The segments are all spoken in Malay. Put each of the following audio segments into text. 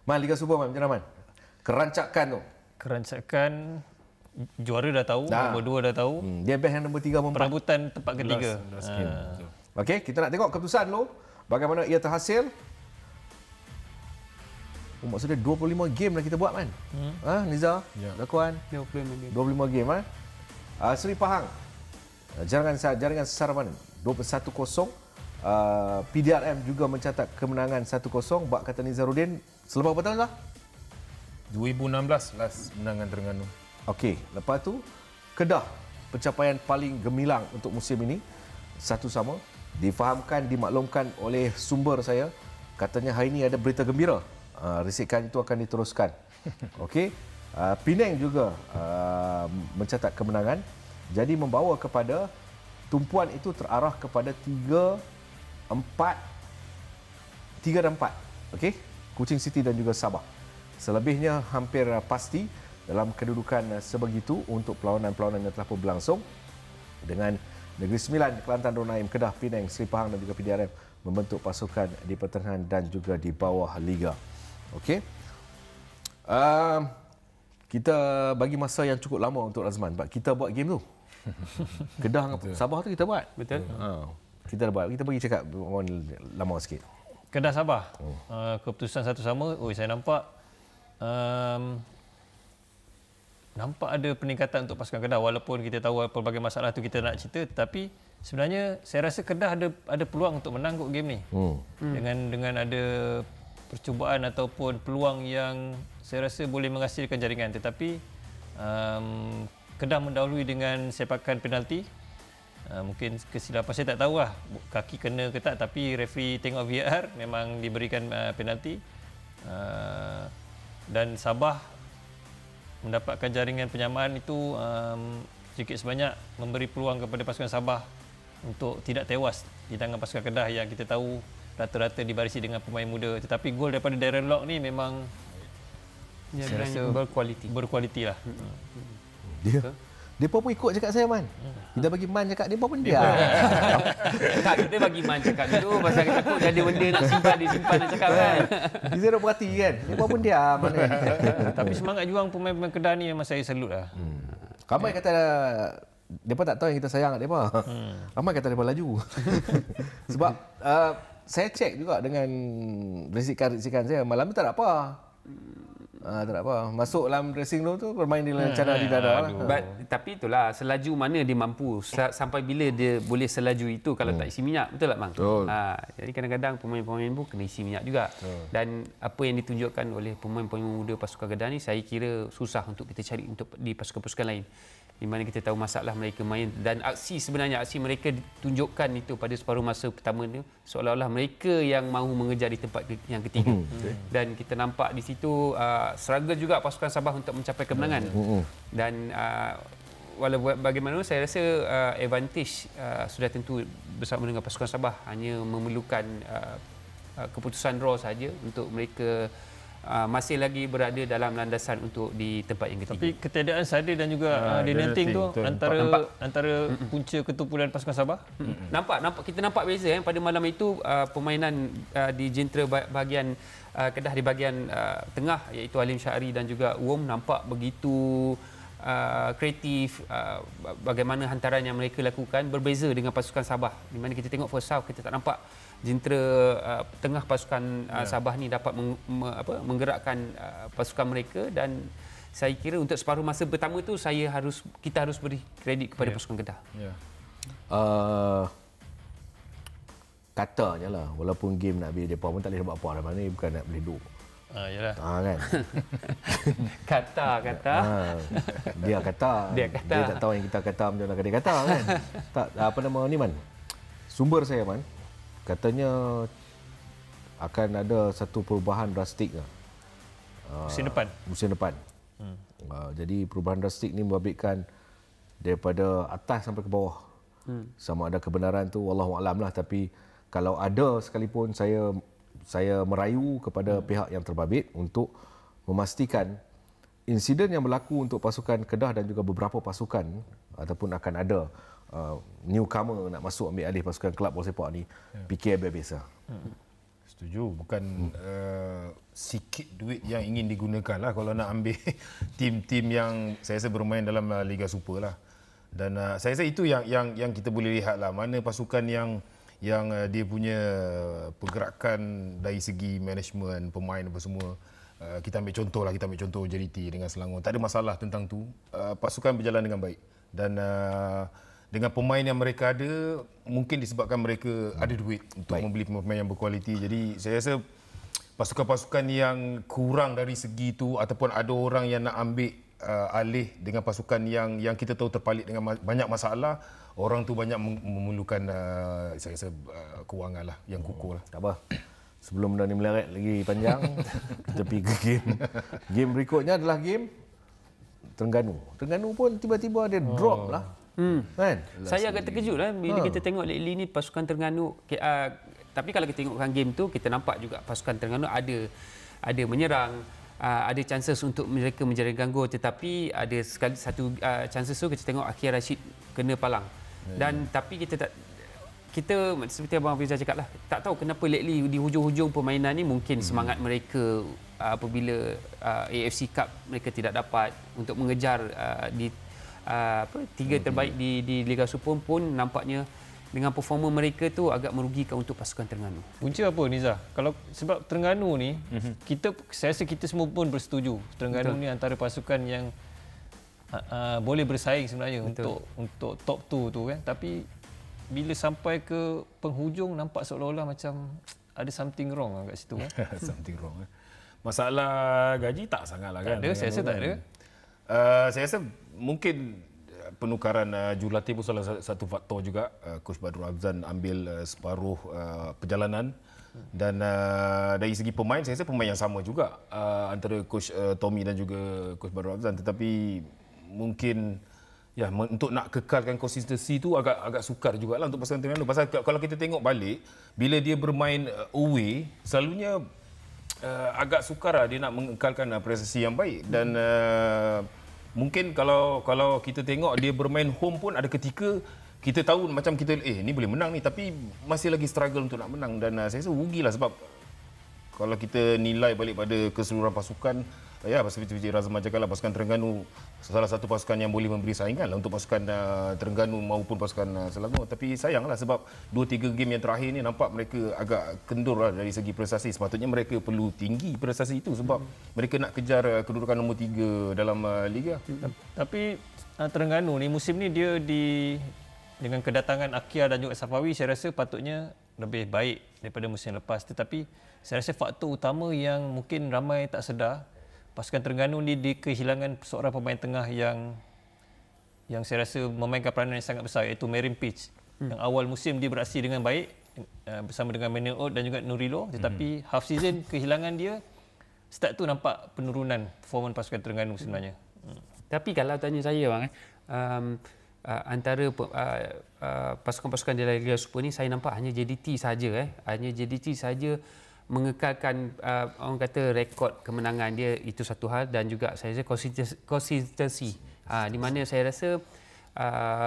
Man, Liga Super Man, macam mana Man? Kerancakan tu. Kerancakan juara dah tahu, nombor 2 dah tahu. Dia best yang nombor 3 nombor 4. Perebutan tempat ketiga. Okey, kita nak tengok keputusan dulu. Bagaimana ia terhasil. Maksudnya 25 game dah kita buat Man. Niza, Dakuan. 25 game man. Seri Pahang. Jaringan Saraman 21-0. PDRM juga mencatat kemenangan 1-0. Bak kata Nizaruddin, selepas berapa tahun dah? 2016 last menangan Terengganu. Okey, lepas tu Kedah pencapaian paling gemilang untuk musim ini 1-1. Difahamkan, dimaklumkan oleh sumber saya, katanya hari ini ada berita gembira. Risikan itu akan diteruskan. Okey. Penang juga mencatat kemenangan. Jadi membawa kepada tumpuan itu terarah kepada 3 dan 4. Okey. Kuching City dan juga Sabah. Selebihnya hampir pasti dalam kedudukan sebegitu untuk perlawanan-perlawanan yang telah pun berlangsung dengan Negeri Sembilan, Kelantan, Darul Naim, Kedah, Penang, Seri Pahang dan juga PDRM membentuk pasukan di pertengahan dan juga di bawah liga. Okey. Kita bagi masa yang cukup lama untuk Razman. Kita buat game tu. Kedah dengan Sabah tu kita buat. Betul. Kita dah buat. Kita bagi cakap lama sikit. Kedah Sabah. Keputusan 1-1. Saya nampak nampak ada peningkatan untuk pasukan Kedah, walaupun kita tahu pelbagai masalah tu kita nak cerita, tapi sebenarnya saya rasa Kedah ada peluang untuk menang kot game ni. Dengan ada percubaan ataupun peluang yang saya rasa boleh menghasilkan jaringan, tetapi Kedah mendahului dengan sepakan penalti. Mungkin kesilapan, saya tak tahulah kaki kena ke tak, tapi referee tengok VAR memang diberikan penalti. Dan Sabah mendapatkan jaringan penyamaan itu sedikit sebanyak memberi peluang kepada pasukan Sabah untuk tidak tewas di tangan pasukan Kedah yang kita tahu rata-rata dibarisi dengan pemain muda. Tetapi gol daripada Darren Lock ni memang saya rasa berkualiti lah. Dia pun ikut cakap saya Man. Kita bagi Man cakap, dia pun dia. Tak, kita bagi Man cakap dulu pasal kita takut ada benda nak disimpan nak cakap kan. Dia dah perhati kan. Dia pun dia Man. Tapi semangat juang pemain-pemain Kedah ni memang saya salut lah. Ramai kata depa tak tahu yang kita sayang kat depa. Ramai kata depa laju. Sebab saya cek juga dengan risikan-risikan saya, malam tu tak ada apa. Tak ada apa. Masuk dalam dressing room tu bermain dengan cara di dada lah. Tapi itulah, selaju mana dia mampu, sampai bila dia boleh selaju itu kalau tak isi minyak, betul tak bang? Betul. Jadi kadang-kadang pemain-pemain pun kena isi minyak juga. Dan apa yang ditunjukkan oleh pemain-pemain muda pasukan Kedah ni, saya kira susah untuk kita cari untuk di pasukan-pasukan lain. Di mana kita tahu masalah mereka main dan sebenarnya aksi mereka ditunjukkan itu pada separuh masa pertama ni seolah-olah mereka yang mahu mengejar di tempat yang ketiga. Dan kita nampak di situ struggle juga pasukan Sabah untuk mencapai kemenangan. Dan walau bagaimana saya rasa advantage sudah tentu bersama dengan pasukan Sabah, hanya memerlukan keputusan draw saja untuk mereka masih lagi berada dalam landasan untuk di tempat yang ketiga. Tapi ketiadaan Sadir dan juga Denenting tu antara punca ketumpulan pasukan Sabah. Kita nampak beza pada malam itu permainan di jentera bahagian Kedah di bahagian tengah iaitu Halim Syahri dan juga Uom nampak begitu kreatif. Bagaimana hantaran yang mereka lakukan berbeza dengan pasukan Sabah. Di mana kita tengok first half kita tak nampak jentera tengah pasukan Sabah ni dapat menggerakkan pasukan mereka, dan saya kira untuk separuh masa pertama tu kita harus beri kredit kepada pasukan Kedah. Katanya lah, walaupun game nak beli depa pun tak boleh buat apa dah, mana bukan nak beli duk. Yalah. Kan. Kata. Dia kata. Dia tak tahu yang kita kata macam mana dia kata kan. Tak, apa nama ni Man? Sumber saya Man, katanya akan ada satu perubahan drastik musim depan. Jadi perubahan drastik ni membabitkan daripada atas sampai ke bawah. Sama ada kebenaran tu wallahu alam lah, tapi kalau ada sekalipun saya merayu kepada pihak yang terbabit untuk memastikan insiden yang berlaku untuk pasukan Kedah dan juga beberapa pasukan ataupun akan ada newcomer nak masuk ambil alih pasukan kelab bola sepak ni, fikir biasa. Setuju. Bukan sikit duit yang ingin digunakan lah kalau nak ambil tim-tim yang saya rasa bermain dalam Liga Super lah. Dan saya rasa itu yang kita boleh lihat lah. Mana pasukan yang dia punya pergerakan dari segi management, pemain apa semua. Kita ambil contoh JDT dengan Selangor. Tak ada masalah tentang tu. Pasukan berjalan dengan baik. Dan dengan pemain yang mereka ada, mungkin disebabkan mereka ada duit untuk membeli pemain yang berkualiti. Jadi saya rasa pasukan-pasukan yang kurang dari segi itu ataupun ada orang yang nak ambil alih dengan pasukan yang kita tahu terpalit dengan banyak masalah, orang tu banyak memerlukan saya rasa kewangan lah yang kukuh lah. Tak apa. Sebelum benda ni meleret lagi panjang, kita pergi ke game. Game berikutnya adalah game Terengganu. Terengganu pun tiba-tiba ada drop lah. Kan? Saya agak terkejut lah bila kita tengok lately ni pasukan Terengganu. Tapi kalau kita tengokkan game tu, kita nampak juga pasukan Terengganu ada menyerang, ada chances untuk mereka menjadi ganggu, tetapi ada satu chances tu kita tengok Akir Rashid kena palang. Dan tapi kita seperti Abang Fiza cakap lah, tak tahu kenapa lately di hujung-hujung permainan ni mungkin semangat mereka apabila AFC Cup mereka tidak dapat untuk mengejar tiga terbaik di Liga Super pun nampaknya dengan performa mereka tu agak merugikan untuk pasukan Terengganu. Punca apa Nizah? Kalau sebab Terengganu ni saya rasa kita semua pun bersetuju. Terengganu ni antara pasukan yang boleh bersaing sebenarnya untuk top 2 tu kan. Tapi bila sampai ke penghujung nampak seolah-olah macam ada something wrong kat situ kan. Something wrong. Masalah gaji tak sangatlah kan. Tak ada, saya rasa tak ada. Saya rasa mungkin penukaran jurulatih pun salah satu faktor juga. Coach Badrul Afzan ambil separuh perjalanan dan dari segi pemain saya rasa pemain yang sama juga antara Coach Tommy dan juga Coach Badrul Afzan, tetapi mungkin untuk nak kekalkan konsistensi tu agak sukar jugalah untuk pasukan Terengganu. Pasal kalau kita tengok balik bila dia bermain away selalunya agak sukar lah dia nak mengekalkan prestasi yang baik. Dan mungkin kalau kita tengok dia bermain home pun ada ketika kita tahu macam kita ni boleh menang ni, tapi masih lagi struggle untuk nak menang. Dan saya rasa rugilah sebab kalau kita nilai balik pada keseluruhan pasukan, seperti Razman cakap lah, pasukan Terengganu salah satu pasukan yang boleh memberi saingan lah untuk pasukan Terengganu maupun pasukan Selangor. Tapi sayanglah sebab 2-3 game yang terakhir ni nampak mereka agak kendur lah dari segi prestasi. Sepatutnya mereka perlu tinggi prestasi itu sebab mereka nak kejar kedudukan nombor 3 dalam Liga. Tapi Terengganu ni musim ni dia dengan kedatangan Akia dan juga Safawi, saya rasa patutnya lebih baik daripada musim lepas. Tetapi saya rasa faktor utama yang mungkin ramai tak sedar, pasukan Terengganu ni kehilangan seorang pemain tengah yang saya rasa memainkan peranan yang sangat besar, iaitu Merin Pitch. Yang awal musim dia beraksi dengan baik bersama dengan Manuel Ot dan juga Nurilo, tetapi half season kehilangan dia, start tu nampak penurunan performan pasukan Terengganu sebenarnya. Tapi kalau tanya saya bang, antara pasukan-pasukan di Liga Super ni saya nampak hanya JDT saja hanya JDT saja mengekalkan orang kata rekod kemenangan dia, itu satu hal. Dan juga saya rasa konsistensi di mana saya rasa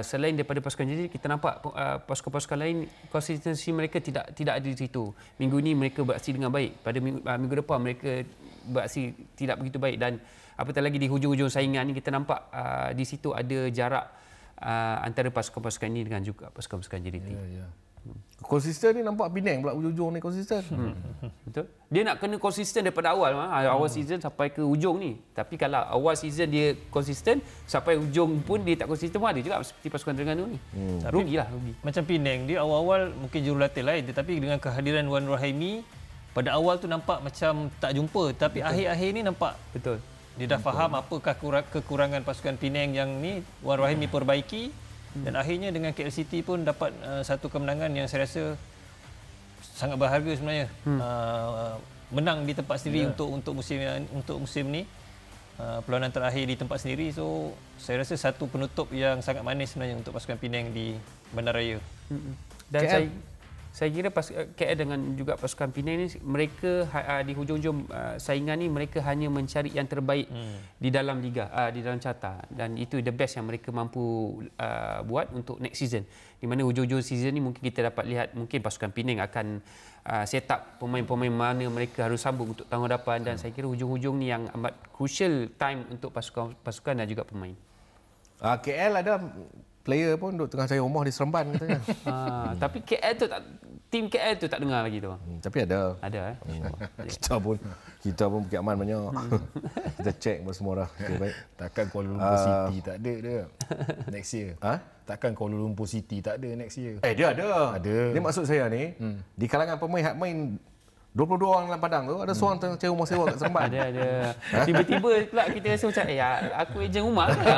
selain daripada pasukan JDT kita nampak pasukan-pasukan lain konsistensi mereka tidak ada di situ. Minggu ni mereka beraksi dengan baik, pada minggu depan mereka beraksi tidak begitu baik, dan apatah lagi di hujung-hujung saingan ni kita nampak di situ ada jarak antara pasukan-pasukan ini dengan juga pasukan-pasukan JDT. Konsisten ni nampak Penang pula ujung-ujung ni konsisten. Betul. Dia nak kena konsisten daripada awal, awal season sampai ke hujung ni. Tapi kalau awal season dia konsisten sampai hujung pun dia tak konsisten pun ada juga seperti pasukan Terengganu ni. Rugilah. Macam Penang dia awal-awal mungkin jurulatih lain, tetapi dengan kehadiran Wan Rahimi pada awal tu nampak macam tak jumpa, tapi akhir-akhir ni nampak betul. Dia dah faham apakah kekurangan pasukan Penang yang ni Wan Rahimi perbaiki. Dan akhirnya dengan KL City pun dapat satu kemenangan yang saya rasa sangat berharga sebenarnya. Menang di tempat sendiri untuk musim ni. Perlawanan terakhir di tempat sendiri, so saya rasa satu penutup yang sangat manis sebenarnya untuk pasukan Penang di Bandaraya. Dan Saya kira KL dengan juga pasukan Penang ni, mereka di hujung-hujung saingan ni mereka hanya mencari yang terbaik di dalam liga, di dalam carta, dan itu the best yang mereka mampu buat untuk next season. Di mana hujung-hujung season ni mungkin kita dapat lihat mungkin pasukan Penang akan set up pemain-pemain mana mereka harus sambung untuk tahun hadapan, dan saya kira hujung-hujung ni yang amat crucial time untuk pasukan dan juga pemain. KL ada player pun duduk tengah cari rumah di Seremban katanya. Tapi KL tu tim KL tu tak dengar lagi tu. Tapi ada. Ada Kita pun Bukit Aman banyak. Kita check semua dah. Okay, baik. Takkan Kuala Lumpur City tak ada dia next year. Takkan Kuala Lumpur City tak ada next year. Dia ada. Ada. Ni maksud saya ni, di kalangan pemain hak main 22 orang dalam padang tu, ada seorang tengah cari rumah sewa kat Seremban. Ada. Tiba-tiba pula kita rasa macam, aku ejen rumah ke?